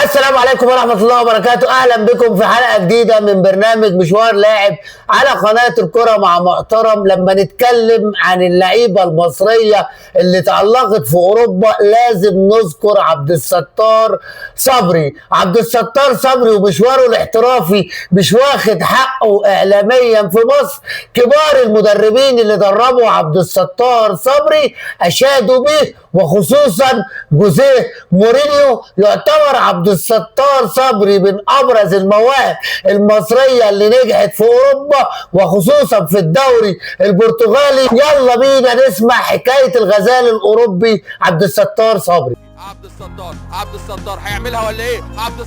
السلام عليكم ورحمة الله وبركاته. أهلا بكم في حلقة جديدة من برنامج مشوار لاعب على قناة الكرة مع محترم. لما نتكلم عن اللعيبة المصرية اللي تألقت في أوروبا لازم نذكر عبد الستار صبري. عبد الستار صبري ومشواره الاحترافي مش واخد حقه إعلاميا في مصر. كبار المدربين اللي دربوا عبد الستار صبري أشادوا به، وخصوصا جوزيه مورينيو. يعتبر عبد الستار صبري من ابرز المواهب المصريه اللي نجحت في اوروبا وخصوصا في الدوري البرتغالي. يلا بينا نسمع حكايه الغزال الاوروبي عبد الستار صبري. عبد الستار هيعملها ولا ايه؟ عبد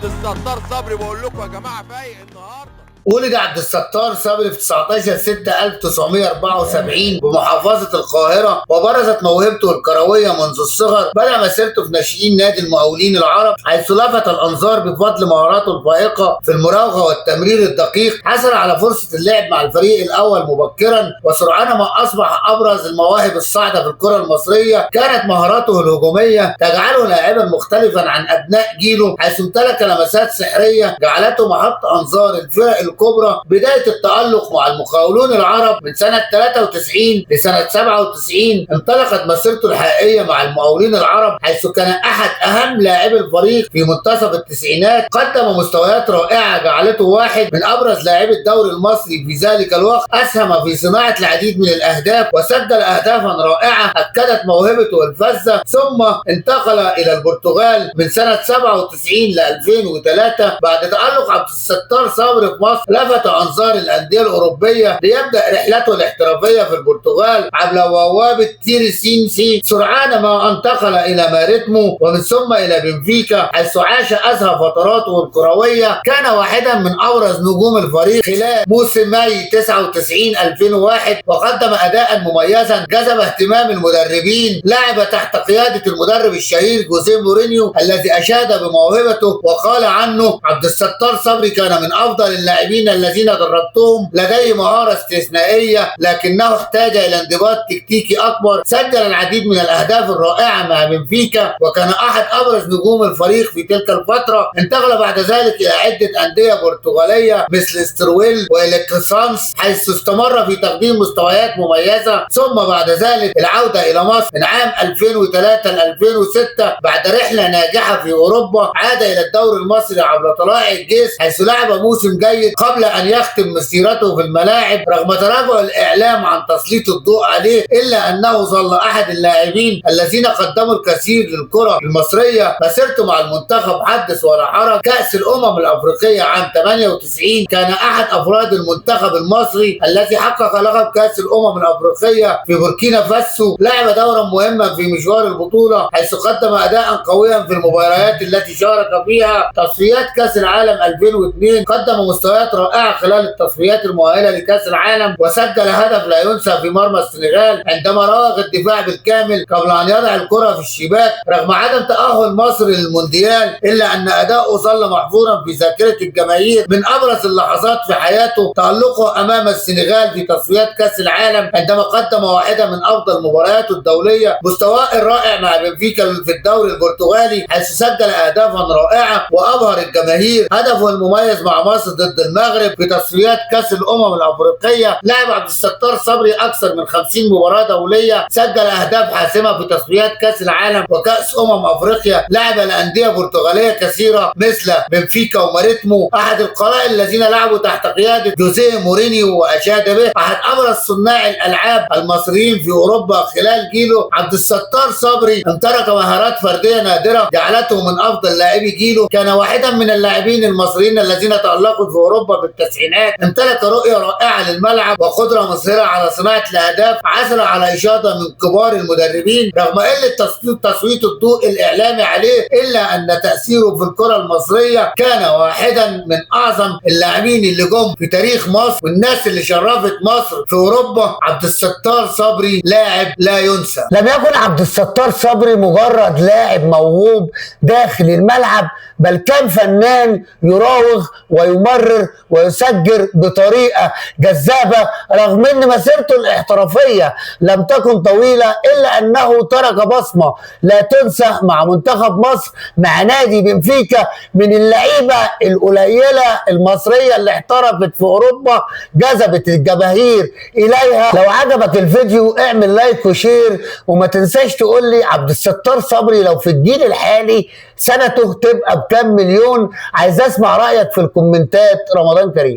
الستار صبري، بقول لكم يا جماعه فايق النهارده. ولد عبد الستار صبري في 19/6/1974 بمحافظة القاهرة، وبرزت موهبته الكروية منذ الصغر. بدأ مسيرته في ناشئين نادي المقاولين العرب، حيث لفت الأنظار بفضل مهاراته الفائقة في المراوغة والتمرير الدقيق. حصل على فرصة اللعب مع الفريق الأول مبكرا، وسرعان ما أصبح أبرز المواهب الصاعدة في الكرة المصرية. كانت مهاراته الهجومية تجعله لاعبا مختلفا عن أبناء جيله، حيث امتلك لمسات سحرية جعلته محط أنظار الفرق الكبرى. بداية التألق مع المقاولون العرب من سنة 93 لسنة 97. انطلقت مسيرته الحقيقية مع المقاولين العرب، حيث كان أحد أهم لاعبي الفريق في منتصف التسعينات. قدم مستويات رائعة جعلته واحد من أبرز لاعبي الدوري المصري في ذلك الوقت. أسهم في صناعة العديد من الأهداف وسجل أهدافا رائعة أكدت موهبته الفذة. ثم انتقل إلى البرتغال من سنة 97 ل 2003. بعد تألق عبد الستار صبري في مصر لفت أنظار الأندية الأوروبية ليبدأ رحلته الاحترافية في البرتغال عبر بوابة تيريسينسي. سرعان ما انتقل إلى ماريتمو ومن ثم إلى بنفيكا، حيث عاش أزهى فتراته الكروية. كان واحدا من أبرز نجوم الفريق خلال موسمي 99-2001، وقدم أداء مميزا جذب اهتمام المدربين. لعب تحت قيادة المدرب الشهير جوزيه مورينيو الذي أشاد بموهبته وقال عنه: عبد الستار صبري كان من أفضل اللاعبين الذين دربتهم، لديه مهارة استثنائية لكنه احتاج إلى انضباط تكتيكي أكبر. سجل العديد من الأهداف الرائعة مع بنفيكا وكان أحد أبرز نجوم الفريق في تلك الفترة. انتقل بعد ذلك إلى عدة أندية برتغالية مثل استرويل وإلى كريسانس، حيث استمر في تقديم مستويات مميزة. ثم بعد ذلك العودة إلى مصر من عام 2003 ل 2006 بعد رحلة ناجحة في أوروبا. عاد إلى الدوري المصري عبر طلائع الجيش، حيث لعب موسم جيد قبل أن يختم مسيرته في الملاعب. رغم تراجع الإعلام عن تسليط الضوء عليه، إلا أنه ظل أحد اللاعبين الذين قدموا الكثير للكرة المصرية. مسيرته مع المنتخب حدث ولا حرج. كأس الأمم الأفريقية عام 98 كان أحد أفراد المنتخب المصري الذي حقق لقب كأس الأمم الأفريقية في بوركينا فاسو. لعب دورا مهما في مشوار البطولة، حيث قدم أداء قويا في المباريات التي شارك فيها. تصفيات كأس العالم 2002 قدم مستويات رائعة خلال التصفيات المؤهلة لكأس العالم، وسجل هدف لا ينسى في مرمى السنغال عندما راوغ الدفاع بالكامل قبل أن يضع الكرة في الشباك. رغم عدم تأهل مصر للمونديال، إلا أن أداؤه ظل محفورا في ذاكرة الجماهير. من أبرز اللحظات في حياته تألقه أمام السنغال في تصفيات كأس العالم عندما قدم واحدة من أفضل مبارياته الدولية. مستواه الرائع مع بنفيكا في الدوري البرتغالي، حيث سجل أهدافا رائعة وأبهر الجماهير. هدفه المميز مع مصر ضد المغرب في تصفيات كأس الأمم الأفريقية. لعب عبد الستار صبري أكثر من 50 مباراة دولية، سجل أهداف حاسمة في تصفيات كأس العالم وكأس أفريقيا. لعب لأندية برتغالية كثيرة مثل بنفيكا وماريتمو. أحد القلائل الذين لعبوا تحت قيادة جوزيه مورينيو وأشاد به. أحد أبرز صناع الألعاب المصريين في أوروبا خلال جيله. عبد الستار صبري امتلك مهارات فردية نادرة جعلته من أفضل لاعبي جيله. كان واحدا من اللاعبين المصريين الذين تألقوا في أوروبا في التسعينات. امتلك رؤية رائعة للملعب وقدرة مصيرة على صناعة الأهداف. عثر على إشادة من كبار المدربين. رغم قلة تسليط الضوء الإعلامي عليه، إلا أن تأثيره في الكرة المصرية كان واحدا من أعظم اللاعبين اللي جم في تاريخ مصر والناس اللي شرفت مصر في أوروبا. عبد الستار صبري لاعب لا ينسى. لم يكن عبد الستار صبري مجرد لاعب موهوب داخل الملعب، بل كان فنان يراوغ ويمرر ويسجل بطريقة جذابة رغم ان مسيرته الاحترافية لم تكن طويلة، الا انه ترك بصمة لا تنسى مع منتخب مصر مع نادي بنفيكا، من اللعيبة القليلة المصرية اللي احترفت في اوروبا جذبت الجماهير اليها. لو عجبك الفيديو اعمل لايك وشير، وما تنساش تقول لي عبد الستار صبري لو في الجيل الحالي سنته تبقى بكام مليون. عايز اسمع رأيك في الكومنتات. رمضان كريم.